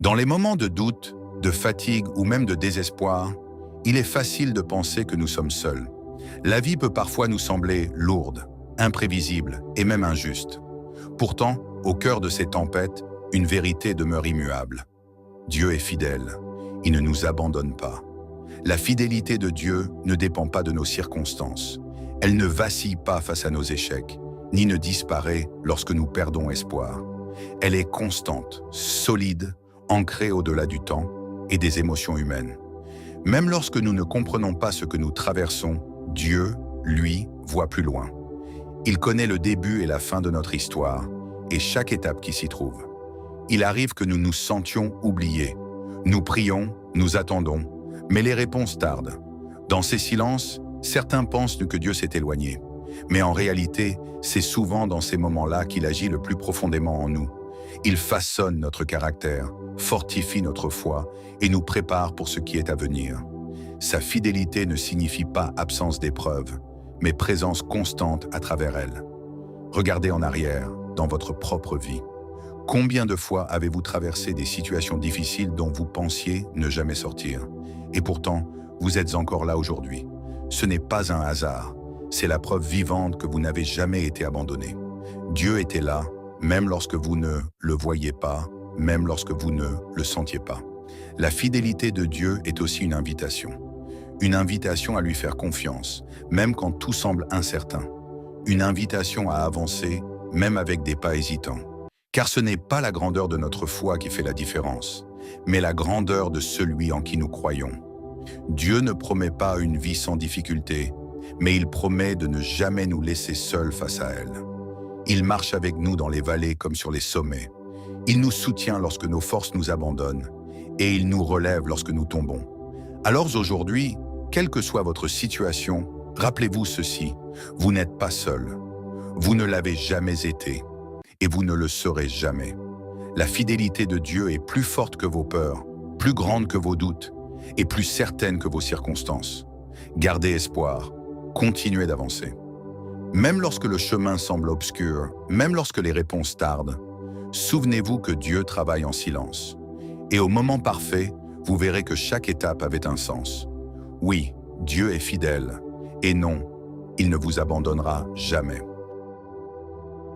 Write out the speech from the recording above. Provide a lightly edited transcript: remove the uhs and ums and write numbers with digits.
Dans les moments de doute, de fatigue ou même de désespoir, il est facile de penser que nous sommes seuls. La vie peut parfois nous sembler lourde, imprévisible et même injuste. Pourtant, au cœur de ces tempêtes, une vérité demeure immuable. Dieu est fidèle. Il ne nous abandonne pas. La fidélité de Dieu ne dépend pas de nos circonstances. Elle ne vacille pas face à nos échecs, ni ne disparaît lorsque nous perdons espoir. Elle est constante, solide, ancrée au-delà du temps et des émotions humaines. Même lorsque nous ne comprenons pas ce que nous traversons, Dieu, lui, voit plus loin. Il connaît le début et la fin de notre histoire et chaque étape qui s'y trouve. Il arrive que nous nous sentions oubliés. Nous prions, nous attendons, mais les réponses tardent. Dans ces silences, certains pensent que Dieu s'est éloigné. Mais en réalité, c'est souvent dans ces moments-là qu'il agit le plus profondément en nous. Il façonne notre caractère, fortifie notre foi et nous prépare pour ce qui est à venir. Sa fidélité ne signifie pas absence d'épreuves, mais présence constante à travers elle. Regardez en arrière, dans votre propre vie. Combien de fois avez-vous traversé des situations difficiles dont vous pensiez ne jamais sortir? Et pourtant, vous êtes encore là aujourd'hui. Ce n'est pas un hasard, c'est la preuve vivante que vous n'avez jamais été abandonné. Dieu était là, même lorsque vous ne le voyiez pas, même lorsque vous ne le sentiez pas. La fidélité de Dieu est aussi une invitation. Une invitation à lui faire confiance, même quand tout semble incertain. Une invitation à avancer, même avec des pas hésitants. Car ce n'est pas la grandeur de notre foi qui fait la différence, mais la grandeur de celui en qui nous croyons. Dieu ne promet pas une vie sans difficulté, mais il promet de ne jamais nous laisser seuls face à elle. Il marche avec nous dans les vallées comme sur les sommets. Il nous soutient lorsque nos forces nous abandonnent et il nous relève lorsque nous tombons. Alors aujourd'hui, quelle que soit votre situation, rappelez-vous ceci, vous n'êtes pas seul. Vous ne l'avez jamais été et vous ne le serez jamais. La fidélité de Dieu est plus forte que vos peurs, plus grande que vos doutes et plus certaine que vos circonstances. Gardez espoir, continuez d'avancer. Même lorsque le chemin semble obscur, même lorsque les réponses tardent, souvenez-vous que Dieu travaille en silence. Et au moment parfait, vous verrez que chaque étape avait un sens. Oui, Dieu est fidèle. Et non, il ne vous abandonnera jamais.